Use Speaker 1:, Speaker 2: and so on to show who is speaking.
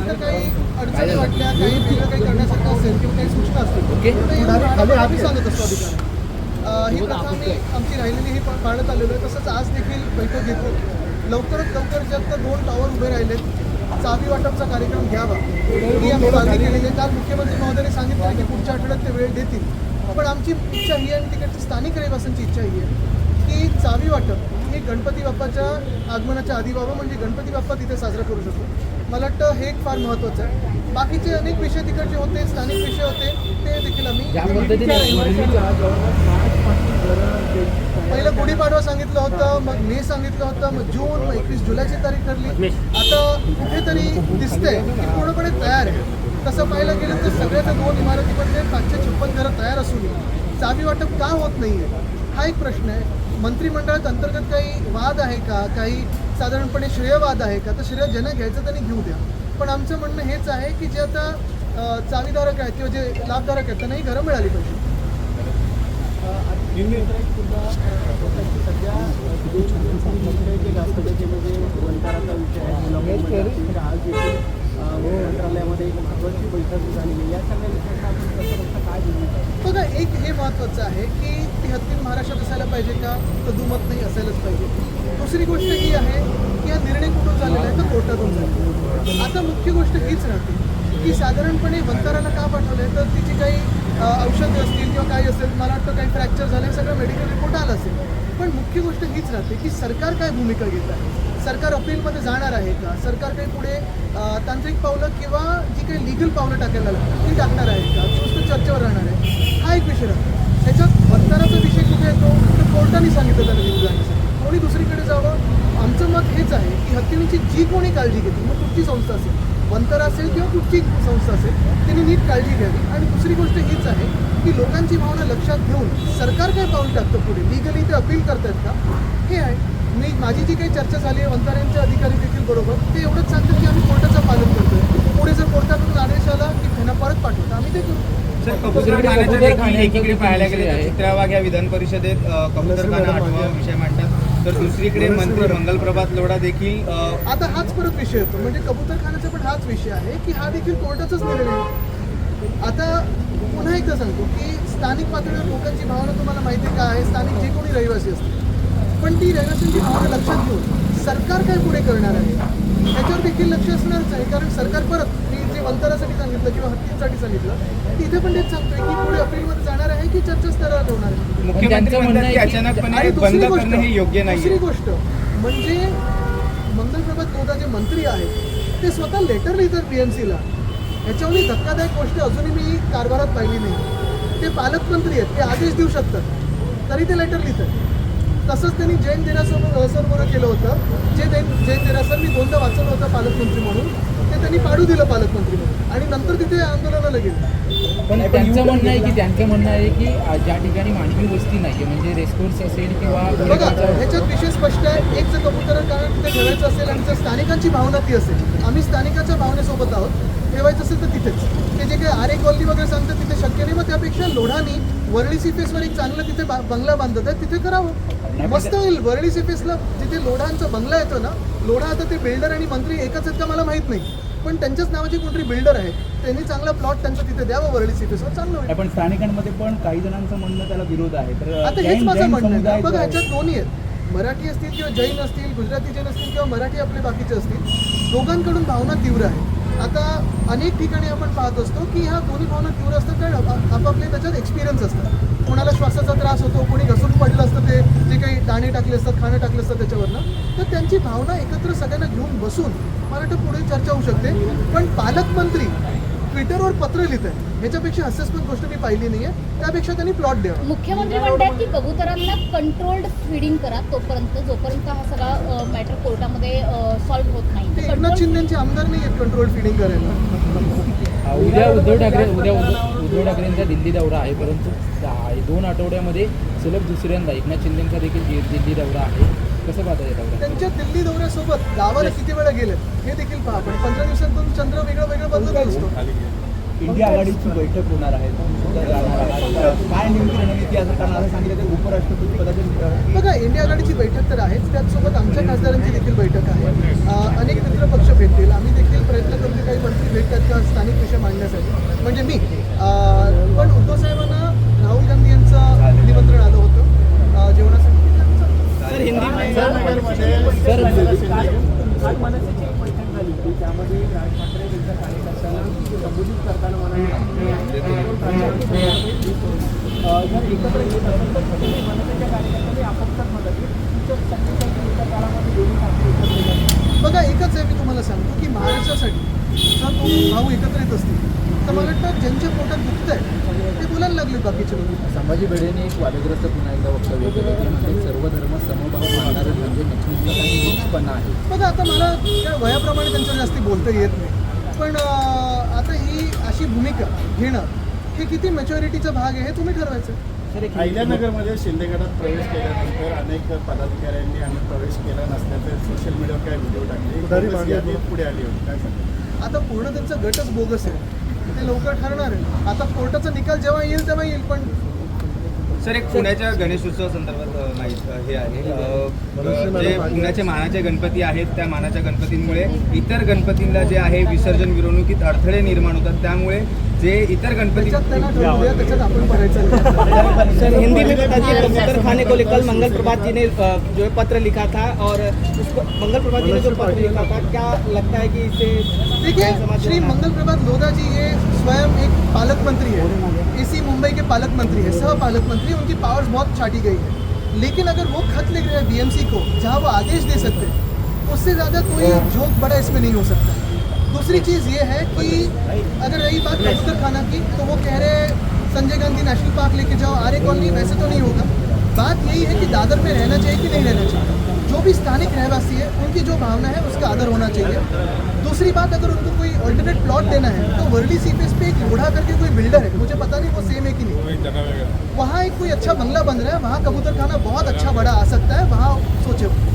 Speaker 1: फक्त काही अडचणी वाटल्या, काही वेगळं काही करण्यासारखं असेल किंवा काही सूचना असतील आम्ही सांगत असतो अधिकाऱ्यांना. ही प्रथा आमची राहिलेली ही पाळत आलेलो आहे. तसंच आज देखील बैठक घेतो. लवकरात लवकर ज्यात 2 टॉवर उभे राहिलेत, चावी वाटपचा कार्यक्रम घ्यावा ही आम्ही मागणी केलेली आहे. काल मुख्यमंत्री महोदयांनी सांगितलं की पुढच्या आठवड्यात ते वेळ देतील. पण आमची इच्छा ही आहे आणि तिकडची स्थानिक रहिवाशांची इच्छा ही आहे की चावी वाटप हे गणपती बाप्पाच्या आगमनाच्या आधी व्हावं, म्हणजे गणपती बाप्पा तिथे साजरा करू शकतो. मला वाटतं हे एक फार महत्त्वाचं आहे. बाकीचे अनेक विषय तिकडचे होते, स्थानिक विषय होते, ते देखील आम्ही पहिलं गुढीपाडवा सांगितलं होतं, मग मे सांगितलं होतं, मग जून, मग 21 जुलैची तारीख ठरली. आता कुठेतरी दिसतंय की पूर्णपणे तयार आहे. तसं पाहायला गेलं तर सगळ्याच्या 2 इमारतीमध्ये 556 घरं तयार असून चावी वाटप का होत नाही आहे हा एक प्रश्न आहे. मंत्रिमंडळात अंतर्गत काही वाद आहे का, काही साधारणपणे श्रेयवाद आहे का, तर श्रेय ज्यांना घ्यायचं त्यांनी घेऊ द्या. पण आमचं म्हणणं हेच आहे की जे आता चावीधारक आहेत किंवा जे लाभधारक आहेत त्यांनाही घरं मिळाली पाहिजे.
Speaker 2: सध्या मंत्रालयामध्ये एक महत्त्वाची बैठक झाली. या सगळ्या विषयांना काय
Speaker 1: बघा, एक हे महत्त्वाचं आहे की ती हत्ती महाराष्ट्रात असायला पाहिजे का, तर दुमत नाही असायलाच पाहिजे. दुसरी गोष्ट ही आहे की हा निर्णय कुठून झालेला आहे, तर कोर्टातून झाला. आता मुख्य गोष्ट हीच राहते की साधारणपणे वंताराला का पाठवलं आहे, तर तिची काही औषधं असतील किंवा काही असेल, मला वाटतं काही फ्रॅक्चर झाले, सगळं मेडिकल रिपोर्ट आला असेल. पण मुख्य गोष्ट हीच राहते की सरकार काय भूमिका घेत आहे. सरकार अपीलमध्ये जाणार आहे का, सरकार काही पुढे तांत्रिक पावलं किंवा जी काही लिगल पावलं टाकायला लागतात ती टाकणार आहे का, नुसतं चर्चेवर राहणार आहे, हा एक विषय राहतो. ह्याच्यात वंताराचा विषय कुठे येतो, तर कोर्टाने सांगितलं त्याला तिथे जाण्यासाठी, कोणी दुसरीकडे जावं. आमचं मत हेच आहे की हत्तीची जी कोणी काळजी घेते, मग कुठची संस्था असेल, वंतारा असेल किंवा कुठची संस्था असेल, त्यांनी नीट काळजी घ्यावी. आणि दुसरी गोष्ट हीच आहे की लोकांची भावना लक्षात घेऊन सरकार काय पाऊल टाकतं पुढे, लिगली ते अपील करतायत का, हे आहे. माझी जी काही चर्चा झाली आहे वंताऱ्यांचे अधिकारी देखील बरोबर, ते एवढंच सांगतात की आम्ही कोर्टाचं पालन करतोय. पुढे जर कोर्टाकडून आदेश आला की त्यांना परत पाठवतो, आम्ही ते करू.
Speaker 3: एकीकडे पाहायला गेले तर चित्रावाघ या विधान परिषदेत कबूतरखाना 8वा विषय मांडतात, तर दुसरीकडे मंत्री मंगलप्रभात लोढा देखील
Speaker 1: आता हाच परत विषय येतो. म्हणजे कबूतरखान्याचा पण हाच विषय आहे की हा देखील कोर्टाचाच निर्णय आहे. आता पुन्हा एकदा सांगतो की स्थानिक पातळीवर लोकांची भावना तुम्हाला माहिती आहे का आहे, स्थानिक जे कोणी रहिवासी असते, पण ती रहिवाशांची भावना लक्षात घेऊन सरकार काय पुढे करणार आहे याच्यावर देखील लक्ष असणारच आहे. कारण सरकार परत जे वंतारासाठी सांगितलं किंवा हत्तींसाठी सांगितलं, तिथे पण तेच सांगतोय की पुढे अपीलमध्ये जाणार आहे की चर्चा स्तरावर होणार आहे.
Speaker 3: मुख्यमंत्री म्हणतात की अचानकपणे बंद करणं हे योग्य नाही.
Speaker 1: दुसरी गोष्ट म्हणजे मंगलप्रभात लोढा जे मंत्री आहेत ते स्वतः लेटर लिहितात BMCला. ह्याच्यावर धक्कादायक गोष्ट अजूनही मी कारभारात पाहिली नाही. ते पालकमंत्री आहेत, ते आदेश देऊ शकतात तरी ते लेटर लिहितात. तसंच त्यांनी जैन देरासर केलं होतं. जैन देरासर मी 2दा वाचलं होतं पालकमंत्री म्हणून, ते त्यांनी पाडू दिलं पालकमंत्री म्हणून आणि नंतर तिथे आंदोलनाला गेले.
Speaker 4: पण त्यांचं म्हणणं आहे की ज्या ठिकाणी मानवी वस्ती नाही, म्हणजे रेस्कोर्स असेल किंवा
Speaker 1: बघा, ह्याच्यात विषय स्पष्ट आहे. एक जर कबूतरखाना तिथे ठेवायचं असेल आणि जर स्थानिकांची भावना ती असेल, आम्ही स्थानिकांच्या भावनेसोबत आहोत, ठेवायचं असेल तर तिथेच. ते जे काही आरे कॉलनी वगैरे सांगतात तिथे शक्य नाही. मग त्यापेक्षा लोढानी वरळी सीफेसवर एक चांगलं तिथे बंगला बांधत आहे, तिथे करावं, मस्त होईल. वरळी सीफेसला जिथे लोढांचा बंगला येतो ना, लोढा आता ते बिल्डर आणि मंत्री एकच आहेत का मला माहित नाही, पण त्यांच्याच नावाचे कोणतरी बिल्डर आहे, त्यांनी चांगला प्लॉट त्यांचा तिथे द्यावा वरळी सीफेसवर, चांगलं होईल.
Speaker 2: पण स्थानिकांमध्ये पण काही जणांचं म्हणणं त्याला विरोध आहे. तर
Speaker 1: आता हेच माझं म्हणणं आहे. बघा, ह्याच्यात दोन्ही आहेत, मराठी असतील किंवा जैन असतील, गुजराती जैन असतील किंवा मराठी आपले बाकीचे असतील, दोघांकडून भावना तीव्र आहे. आता अनेक ठिकाणी आपण पाहत असतो की ह्या दोन्ही भावना तीव्र असतात, कारण आपापले त्याच्यात एक्सपिरियन्स असतात. कोणाला श्वासाचा त्रास होतो, कोणी घसरून पडलं असतं, ते जे काही दाणे टाकले असतात, खाणं टाकलं असतं त्याच्यावरनं, तर त्यांची भावना एकत्र सगळ्यांना घेऊन बसून मला वाटतं पुढे चर्चा होऊ शकते. पण पालकमंत्री ट्विटरवर पत्र लिहित आहे, ह्याच्यापेक्षा हास्यास्पद गोष्ट मी पाहिली नाहीये. त्यापेक्षा त्यांनी प्लॉट द्यावा.
Speaker 5: मुख्यमंत्री म्हणतात की कबुतरांना कंट्रोल्ड फीडिंग करा जोपर्यंत हा सगळा मॅटर कोर्टामध्ये सॉल्व्ह होत नाही.
Speaker 1: ते एकनाथ शिंदेचे आमदार नाही आहेत कंट्रोल फीडिंग करायला.
Speaker 4: उद्या उद्धव ठाकरेंचा दिल्ली दौरा आहे, परंतु 2 आठवड्यामध्ये सलग दुसऱ्यांदा एकनाथ शिंदेचा देखील दिल्ली दौरा आहे. कसं पाहता येतं
Speaker 1: त्यांच्या दिल्ली दौऱ्यासोबत गावाला किती वेळा गेले हे देखील पहा. पण 15 दिवसातून चंद्र वेगळं बदलत असतो.
Speaker 2: इंडिया आघाडीची बैठक होणार आहे, काय नेमकी रणनीती असं कारण असं सांगितलं तर उपराष्ट्रपती पदाचे.
Speaker 1: बघा, इंडिया आघाडीची बैठक तर आहेच, त्याचसोबत आमच्या खासदारांची देखील बैठक आहे. अनेक मित्र पक्ष भेटतील, आम्ही देखील प्रयत्न करू की काही मंत्री
Speaker 2: एकत्र येत असेल तर तुम्ही मनसेच्या कार्यकर्त्यांनी आपापसात म्हणतात की तुमचं संघटनेच्या एका काळामध्ये दोन्ही ठाकरे एकत्र येतात.
Speaker 1: बघा एकच आहे, मी तुम्हाला सांगतो की महाराष्ट्रासाठी जर दोन भाऊ एकत्र येत असतील तर मला वाटतं ज्यांच्या पोटात दुखतंय ते बोलायला लागले बाकीचे लोक.
Speaker 4: संभाजी भिडेंनी एक वादग्रस्त पुन्हा एकदा वक्तव्य केलं ते म्हणजे सर्व धर्म समभाव मानणारे म्हणजे नक्कीच काही नीचपणा आहे.
Speaker 1: बघा आता मला त्या वयाप्रमाणे त्यांच्यावर जास्ती बोलता येत नाही, पण आता ही अशी भूमिका घेणं हे किती मॅच्युरिटीचा भाग आहे हे तुम्ही ठरवायचं.
Speaker 2: सर एक
Speaker 6: अहिल्यानगरमध्ये शिंदे गटात प्रवेश केल्यानंतर अनेक पदाधिकाऱ्यांनी आम्ही प्रवेश केला नसल्याचे सोशल मीडियावर काय व्हिडिओ टाकले, काँग्रेस यादी पुढे आली होती, काय सांगता?
Speaker 1: आता पूर्ण त्यांचा गटच बोगस आहे, ते लवकर ठरणार आहे. आता कोर्टाचा निकाल जेव्हा येईल तेव्हा येईल. पण
Speaker 3: सर एक पुण्याच्या गणेशोत्सवा संदर्भात हे आहे जे पुण्याचे मानाचे गणपती आहेत त्या मानाच्या गणपतींमुळे इतर गणपतींना जे आहे विसर्जन मिरवणुकीत अडथळे निर्माण होतात, त्यामुळे जे इतर गणपती
Speaker 1: त्याच्यात त्यांना ठरवू द्या, त्याच्यात आपण पडायचं नाही.
Speaker 2: सर हिंदी में बताइए, कबूतर खाने को लेकर मंगल प्रभात जी ने जो है पत्र लिखा था और उसको मंगल प्रभात जी ने जो पत्र लिखा था, क्या लगता है कि इससे
Speaker 1: देखिए श्री मंगल प्रभात लोधा जी ये स्वयं एक पालक मंत्री है, इसी मुंबई के पालक मंत्री है, सह पालक मंत्री, उनकी पावर्स बहुत छाटी गई है. लेकिन अगर वो खत लिख रहे हैं बीएमसी को जहाँ वो आदेश दे सकते हैं, उससे ज़्यादा कोई जोक बड़ा इसमें नहीं हो सकता. दूसरी चीज़ ये है कि अगर रही बात कबूतर खाना की, तो वो कह रहे हैं संजय गांधी नेशनल पार्क लेके जाओ, आर्य कॉलोनी, वैसे तो नहीं होगा. बात यही है कि दादर में रहना चाहिए कि नहीं रहना चाहिए. जो भी स्थानिक रहवासी है उनकी जो भावना है उसका आदर होना चाहिए. दूसरी बात, अगर उनको कोई ऑल्टरनेट प्लॉट देना है तो वर्ली सीफेस पे एक लोढ़ा करके कोई बिल्डर है, मुझे पता नहीं वो सेम है कि नहीं, वहाँ एक कोई अच्छा बंगला बन रहा है, वहाँ कबूतर खाना बहुत अच्छा बड़ा आ सकता है, वहाँ सोचो.